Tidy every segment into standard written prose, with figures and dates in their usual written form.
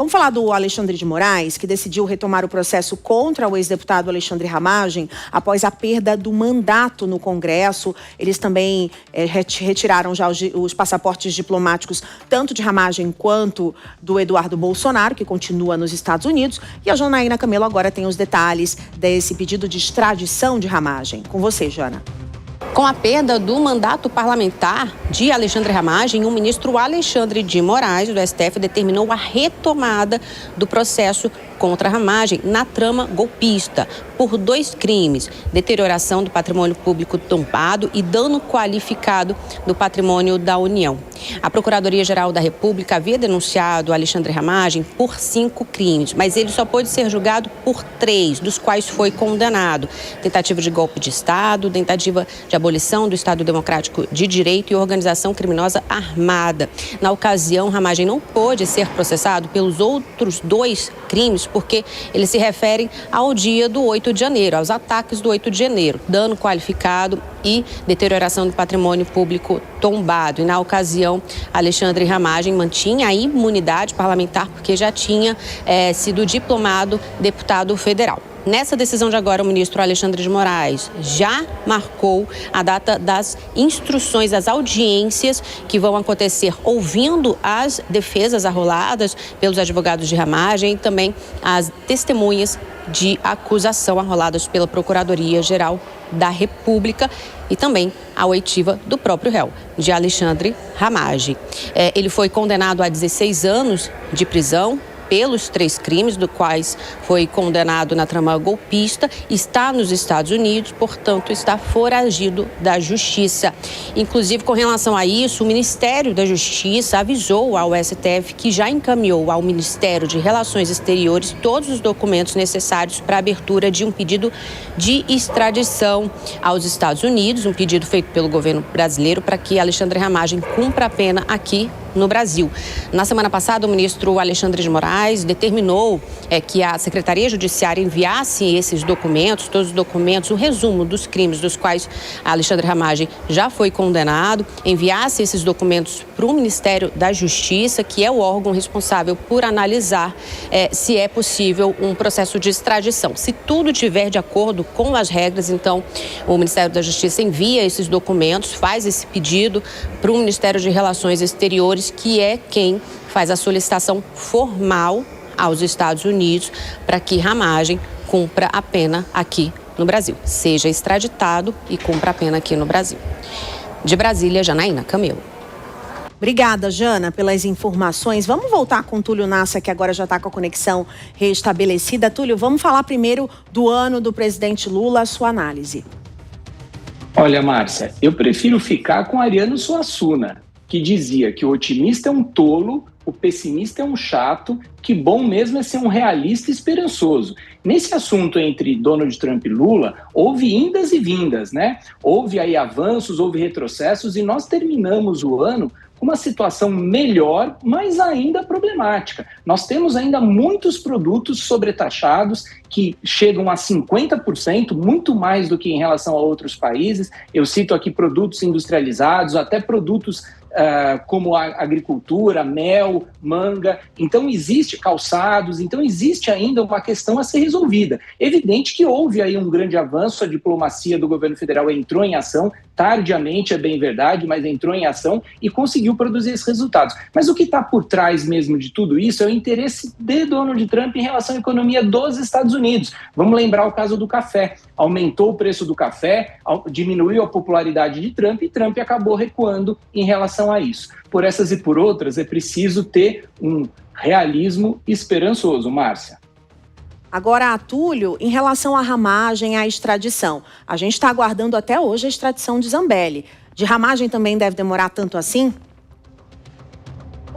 Vamos falar do Alexandre de Moraes, que decidiu retomar o processo contra o ex-deputado Alexandre Ramagem após a perda do mandato no Congresso. Eles também retiraram já os passaportes diplomáticos, tanto de Ramagem quanto do Eduardo Bolsonaro, que continua nos Estados Unidos. E a Janaína Camelo agora tem os detalhes desse pedido de extradição de Ramagem. Com você, Jana. Com a perda do mandato parlamentar de Alexandre Ramagem, o ministro Alexandre de Moraes, do STF, determinou a retomada do processo contra Ramagem na trama golpista por 2 crimes: deterioração do patrimônio público tombado e dano qualificado do patrimônio da União. A Procuradoria-Geral da República havia denunciado Alexandre Ramagem por 5 crimes, mas ele só pôde ser julgado por 3, dos quais foi condenado: tentativa de golpe de Estado, tentativa de abolição do Estado Democrático de Direito e organização criminosa armada. Na ocasião, Ramagem não pôde ser processado pelos outros 2 crimes porque eles se referem ao dia do 8 de janeiro, aos ataques do 8 de janeiro, dano qualificado e deterioração do patrimônio público tombado. E na ocasião, Alexandre Ramagem mantinha a imunidade parlamentar porque já tinha sido diplomado deputado federal. Nessa decisão de agora, o ministro Alexandre de Moraes já marcou a data das instruções, das audiências que vão acontecer ouvindo as defesas arroladas pelos advogados de Ramagem e também as testemunhas de acusação arroladas pela Procuradoria-Geral da República e também a oitiva do próprio réu, de Alexandre Ramagem. Ele foi condenado a 16 anos de prisão pelos 3 crimes, do quais foi condenado na trama golpista, está nos Estados Unidos, portanto, está foragido da Justiça. Inclusive, com relação a isso, o Ministério da Justiça avisou ao STF que já encaminhou ao Ministério de Relações Exteriores todos os documentos necessários para a abertura de um pedido de extradição aos Estados Unidos, um pedido feito pelo governo brasileiro para que Alexandre Ramagem cumpra a pena aqui no Brasil. Na semana passada, o ministro Alexandre de Moraes determinou que a Secretaria Judiciária enviasse esses documentos, todos os documentos, o resumo dos crimes dos quais Alexandre Ramagem já foi condenado, enviasse esses documentos para o Ministério da Justiça, que é o órgão responsável por analisar se é possível um processo de extradição. Se tudo estiver de acordo com as regras, então o Ministério da Justiça envia esses documentos, faz esse pedido para o Ministério de Relações Exteriores, que é quem faz a solicitação formal aos Estados Unidos para que Ramagem cumpra a pena aqui no Brasil, seja extraditado e cumpra a pena aqui no Brasil. De Brasília, Janaína Camelo. Obrigada, Jana, pelas informações. Vamos voltar com o Túlio Nassa, que agora já está com a conexão restabelecida. Túlio, vamos falar primeiro do ano do presidente Lula, a sua análise. Olha, Márcia, eu prefiro ficar com Ariano Suassuna, que dizia que o otimista é um tolo, o pessimista é um chato, que bom mesmo é ser um realista esperançoso. Nesse assunto entre Donald Trump e Lula, houve indas e vindas, né? Houve aí avanços, houve retrocessos e nós terminamos o ano com uma situação melhor, mas ainda problemática. Nós temos ainda muitos produtos sobretaxados que chegam a 50%, muito mais do que em relação a outros países. Eu cito aqui produtos industrializados, até produtos como a agricultura, mel, manga. Então existe calçados, então existe ainda uma questão a ser resolvida. Evidente que houve aí um grande avanço, a diplomacia do governo federal entrou em ação, tardiamente, é bem verdade, mas entrou em ação e conseguiu produzir esses resultados. Mas o que está por trás mesmo de tudo isso é o interesse de Donald Trump em relação à economia dos Estados Unidos. Vamos lembrar o caso do café. Aumentou o preço do café, diminuiu a popularidade de Trump e Trump acabou recuando em relação a isso. Por essas e por outras, é preciso ter um realismo esperançoso, Márcia. Agora, Túlio, em relação à Ramagem, à extradição, a gente está aguardando até hoje a extradição de Zambelli. De Ramagem também deve demorar tanto assim?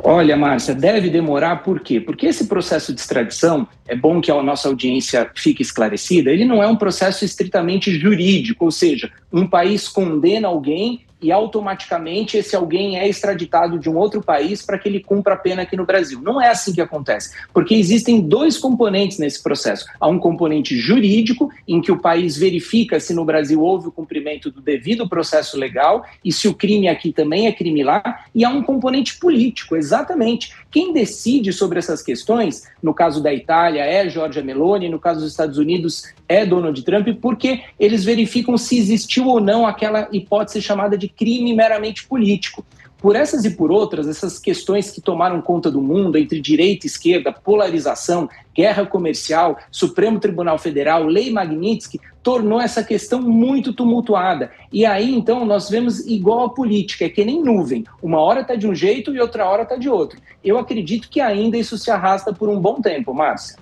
Olha, Márcia, deve demorar por quê? Porque esse processo de extradição, é bom que a nossa audiência fique esclarecida, ele não é um processo estritamente jurídico, ou seja, um país condena alguém e automaticamente esse alguém é extraditado de um outro país para que ele cumpra a pena aqui no Brasil. Não é assim que acontece, porque existem dois componentes nesse processo. Há um componente jurídico, em que o país verifica se no Brasil houve o cumprimento do devido processo legal e se o crime aqui também é crime lá, e há um componente político, exatamente. Quem decide sobre essas questões, no caso da Itália é Giorgia Meloni, no caso dos Estados Unidos é Donald Trump, porque eles verificam se existiu ou não aquela hipótese chamada de crime meramente político. Por essas e por outras, essas questões que tomaram conta do mundo, entre direita e esquerda, polarização, guerra comercial, Supremo Tribunal Federal, Lei Magnitsky, tornou essa questão muito tumultuada. E aí, então, nós vemos igual a política, é que nem nuvem. Uma hora está de um jeito e outra hora está de outro. Eu acredito que ainda isso se arrasta por um bom tempo, Márcia.